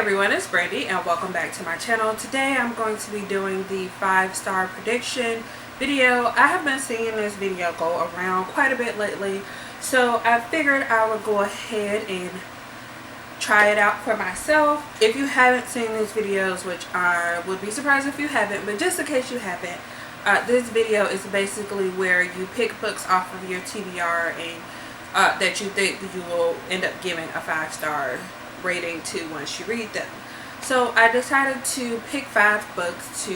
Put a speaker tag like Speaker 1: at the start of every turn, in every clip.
Speaker 1: everyone, it's Brandy and welcome back to my channel. Today I'm going to be doing the 5-star prediction video. I have been seeing this video go around quite a bit lately, so I figured I would go ahead and try it out for myself. If you haven't seen these videos, which I would be surprised if you haven't, but just in case you haven't, this video is basically where you pick books off of your TBR and that you think you will end up giving a 5-star rating to once you read them. So I decided to pick 5 books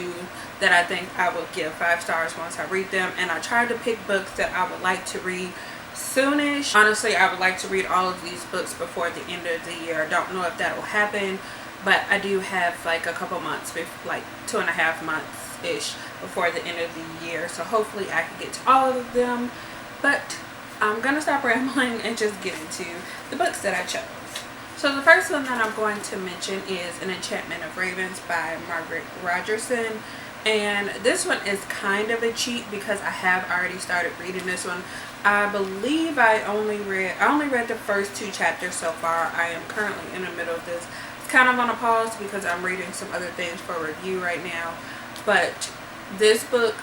Speaker 1: that I think I would give 5 stars once I read them, and I tried to pick books that I would like to read soonish. Honestly, I would like to read all of these books before the end of the year. I don't know if that will happen, but I do have like a couple months, like 2.5 months ish before the end of the year, so hopefully I can get to all of them. But I'm gonna stop rambling and just get into the books that I chose. So the first one that I'm going to mention is An Enchantment of Ravens by Margaret Rogerson. And this one is kind of a cheat because I have already started reading this one. I believe I only read the first 2 chapters so far. I am currently in the middle of this. It's kind of on a pause because I'm reading some other things for review right now. But this book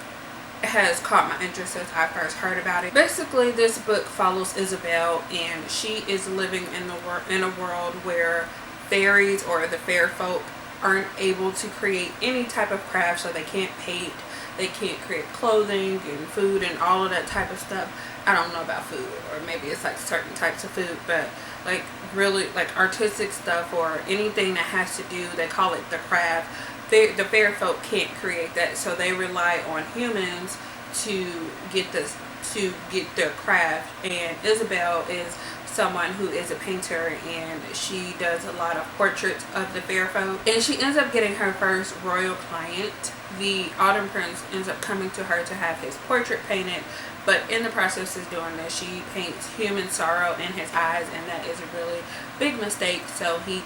Speaker 1: has caught my interest since I first heard about it. Basically, this book follows Isabel, and she is living in a world where fairies, or the fair folk, aren't able to create any type of craft. So they can't paint, they can't create clothing and food and all of that type of stuff. I don't know about food, or maybe it's like certain types of food, but like really like artistic stuff or anything that has to do, they call it the craft. The fair folk can't create that, so they rely on humans to get their craft. And Isabel is someone who is a painter, and she does a lot of portraits of the fair folk, and she ends up getting her first royal client. The Autumn Prince ends up coming to her to have his portrait painted, but in the process of doing this, she paints human sorrow in his eyes, and that is a really big mistake. So he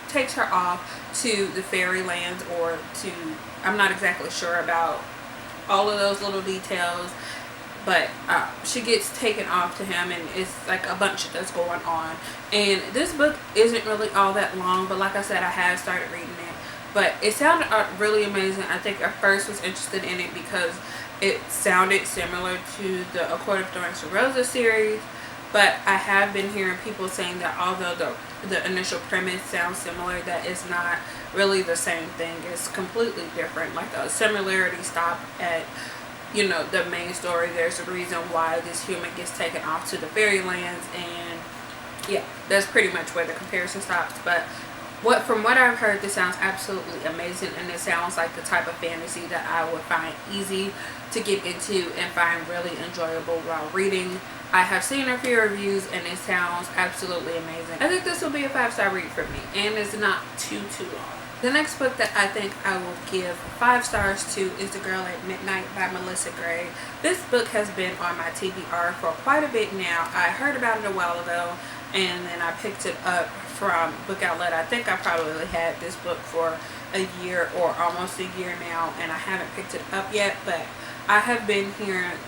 Speaker 1: takes her off to the fairylands, or to, I'm not exactly sure about all of those little details, but she gets taken off to him, and it's like a bunch that's going on. And this book isn't really all that long, but like I said, I have started reading it, but it sounded really amazing. I think I first was interested in it because it sounded similar to the A Court of Thorns and Roses series, but I have been hearing people saying that although the initial premise sounds similar, that it's not really the same thing. It's completely different. Like the similarities stop at, you know, the main story. There's a reason why this human gets taken off to the fairylands, and yeah, that's pretty much where the comparison stops. But from what I've heard, this sounds absolutely amazing, and it sounds like the type of fantasy that I would find easy to get into and find really enjoyable while reading. I have seen a few reviews, and it sounds absolutely amazing. I think this will be a 5-star read for me, and it's not too long. The next book that I think I will give 5 stars to is The Girl at Midnight by Melissa Gray. This book has been on my TBR for quite a bit now. I heard about it a while ago, and then I picked it up from Book Outlet. I think I probably had this book for a year or almost a year now, and I haven't picked it up yet, but I have been hearing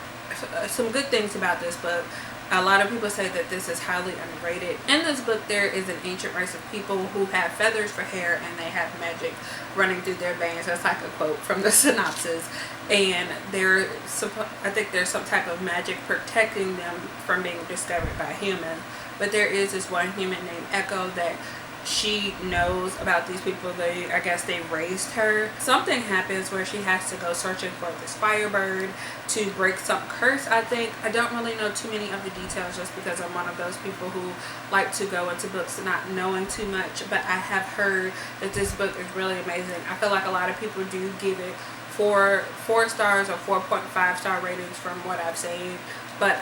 Speaker 1: some good things about this book. A lot of people say that this is highly underrated. In this book, there is an ancient race of people who have feathers for hair, and they have magic running through their veins. That's like a quote from the synopsis. And I think there's some type of magic protecting them from being discovered by humans. But there is this one human named Echo that she knows about these people. I guess they raised her. Something happens where she has to go searching for this firebird to break some curse, I think. I don't really know too many of the details, just because I'm one of those people who like to go into books not knowing too much, but I have heard that this book is really amazing. I feel like a lot of people do give it 4 stars or 4.5-star ratings from what I've seen, but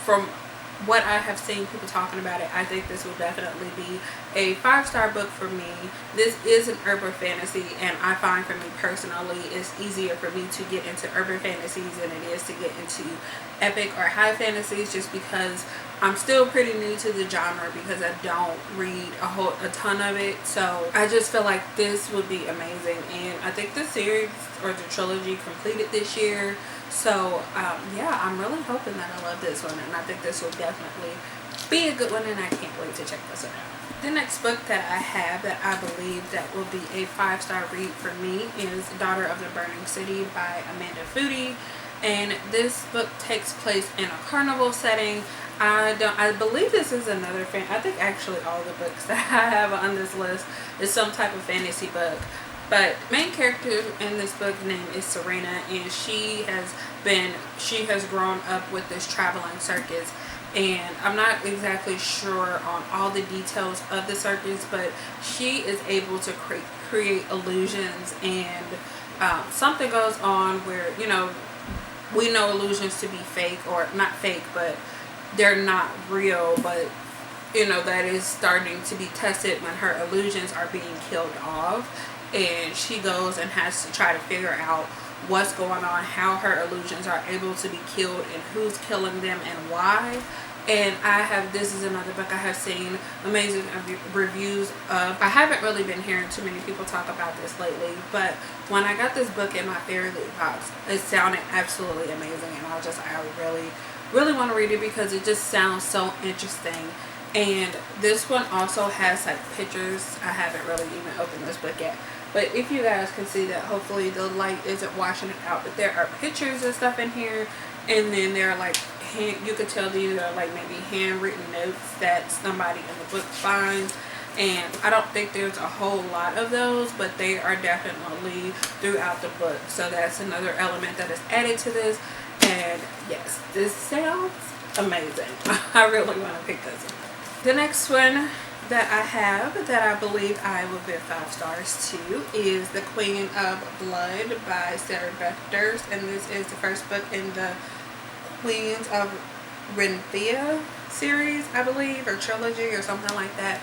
Speaker 1: from what I have seen people talking about it, I think this will definitely be a 5-star book for me. This is an urban fantasy, and I find for me personally, it's easier for me to get into urban fantasies than it is to get into epic or high fantasies, just because I'm still pretty new to the genre because I don't read a ton of it. So I just feel like this would be amazing, and I think the series or the trilogy completed this year. So yeah, I'm really hoping that I love this one, and I think this will definitely be a good one, and I can't wait to check this one out. The next book that I have that I believe that will be a 5-star read for me is Daughter of the Burning City by Amanda Foody. And this book takes place in a carnival setting. I believe this is another I think actually all the books that I have on this list is some type of fantasy book. But main character in this book name is Serena, and she has grown up with this traveling circus. And I'm not exactly sure on all the details of the circus, but she is able to create illusions, and something goes on where, we know illusions to be fake, or not fake, but they're not real, but that is starting to be tested when her illusions are being killed off, and she goes and has to try to figure out what's going on, how her illusions are able to be killed, and who's killing them and why. And this is another book I have seen amazing reviews of. I haven't really been hearing too many people talk about this lately, but when I got this book in my fairy loot box, it sounded absolutely amazing, and I really, really want to read it because it just sounds so interesting. And this one also has like pictures. I haven't really even opened this book yet, but if you guys can see that, hopefully the light isn't washing it out, but there are pictures and stuff in here, and then there are like you could tell these are like maybe handwritten notes that somebody in the book finds. And I don't think there's a whole lot of those, but they are definitely throughout the book. So that's another element that is added to this. And yes, this sounds amazing. I really want to pick this up. The next one that I have that I believe I will give 5 stars to is The Queen of Blood by Sarah Bechters. And this is the first book in the Queens of Renthea series, I believe, or trilogy or something like that.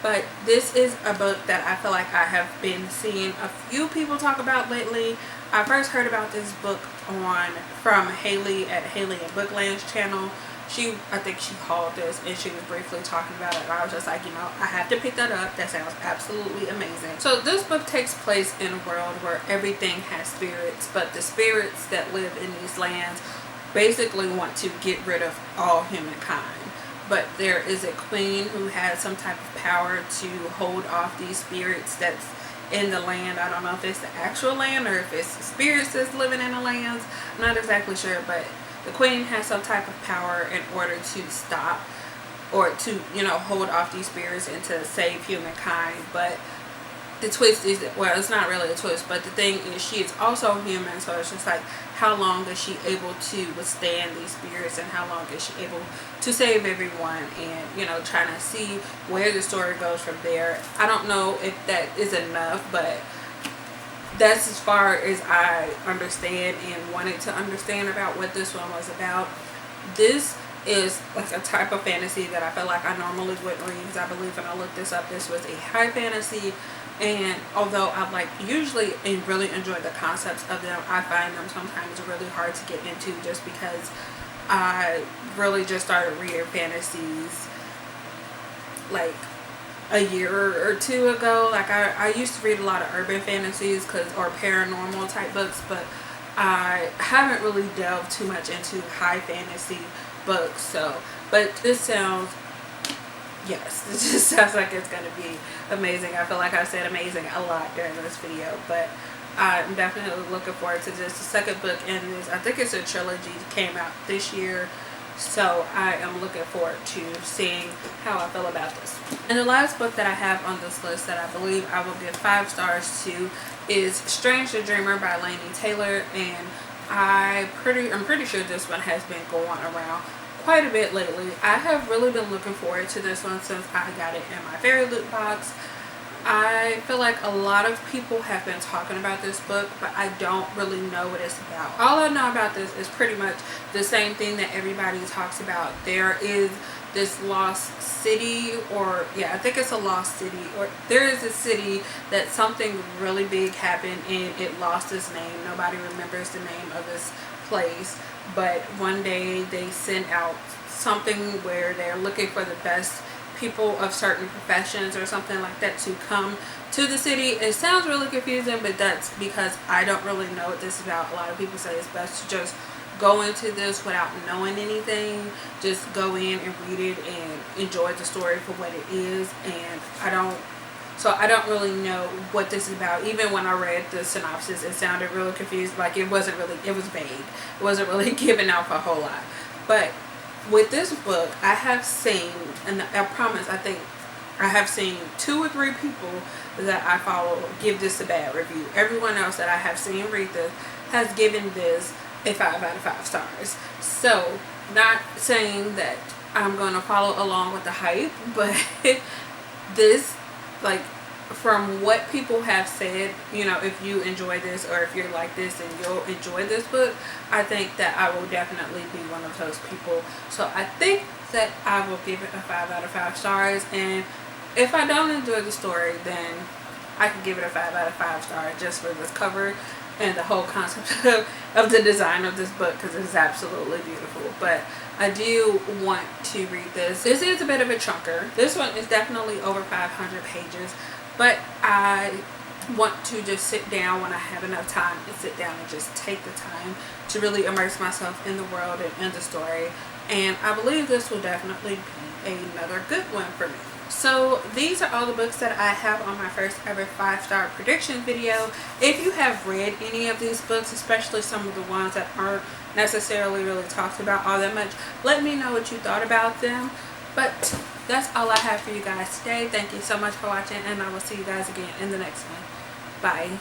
Speaker 1: But this is a book that I feel like I have been seeing a few people talk about lately. I first heard about this book from Haley at Haley and Bookland's channel. I think she hauled this and she was briefly talking about it, and I was just like, I have to pick that up. That sounds absolutely amazing. So this book takes place in a world where everything has spirits, but the spirits that live in these lands basically want to get rid of all humankind. But there is a queen who has some type of power to hold off these spirits that's in the land. I don't know if it's the actual land or if it's the spirits that's living in the lands. I'm not exactly sure, but the queen has some type of power in order to stop or to, hold off these spirits and to save humankind. But the twist is that, well, it's not really a twist, but the thing is she is also human, so it's just like, how long is she able to withstand these spirits, and how long is she able to save everyone, and trying to see where the story goes from there. I don't know if that is enough, but that's as far as I understand and wanted to understand about what this one was about. This is like a type of fantasy that I feel like I normally wouldn't read, because I believe when I looked this up, this was a high fantasy. And although I usually really enjoy the concepts of them, I find them sometimes really hard to get into, just because I really just started reading fantasies like a year or two ago. Like I used to read a lot of urban fantasies or paranormal type books, but I haven't really delved too much into high fantasy books. So, but this sounds, yes, this just sounds like it's going to be amazing. I feel like I said amazing a lot during this video, but I'm definitely looking forward to this. The second book in this, I think it's a trilogy, came out this year, so I am looking forward to seeing how I feel about this. And the last book that I have on this list that I believe I will give 5 stars to is Strange the Dreamer by Laini Taylor, and I'm pretty sure this one has been going around quite a bit lately. I have really been looking forward to this one since I got it in my fairy loot box. I feel like a lot of people have been talking about this book, but I don't really know what it's about. All I know about this is pretty much the same thing that everybody talks about. There is this lost city, or I think it's a lost city, or there is a city that something really big happened and it lost its name. Nobody remembers the name of this place, but one day they send out something where they're looking for the best people of certain professions or something like that to come to the city. It sounds really confusing, but that's because I don't really know what this is about. A lot of people say it's best to just go into this without knowing anything. Just go in and read it and enjoy the story for what it is. And I don't really know what this is about. Even when I read the synopsis, it sounded really confused. Like it was vague. It wasn't really giving out a whole lot. But with this book, I have seen, and I promise, I think I have seen 2 or 3 people that I follow give this a bad review. Everyone else that I have seen read this has given this a 5 out of 5 stars. So, not saying that I'm going to follow along with the hype, but this, like, from what people have said, you know, if you enjoy this or if you're like this and you'll enjoy this book, I think that I will definitely be one of those people. So I think that I will give it a 5 out of 5 stars. And if I don't enjoy the story, then I can give it a 5 out of 5 stars just for this cover and the whole concept of the design of this book, because it's absolutely beautiful. But I do want to read this. This is a bit of a chunker. This one is definitely over 500 pages, but I want to just sit down when I have enough time and sit down and just take the time to really immerse myself in the world and in the story. And I believe this will definitely be another good one for me. So these are all the books that I have on my first ever 5-star prediction video. If you have read any of these books, especially some of the ones that aren't necessarily really talked about all that much, let me know what you thought about them. But that's all I have for you guys today. Thank you so much for watching, and I will see you guys again in the next one. Bye.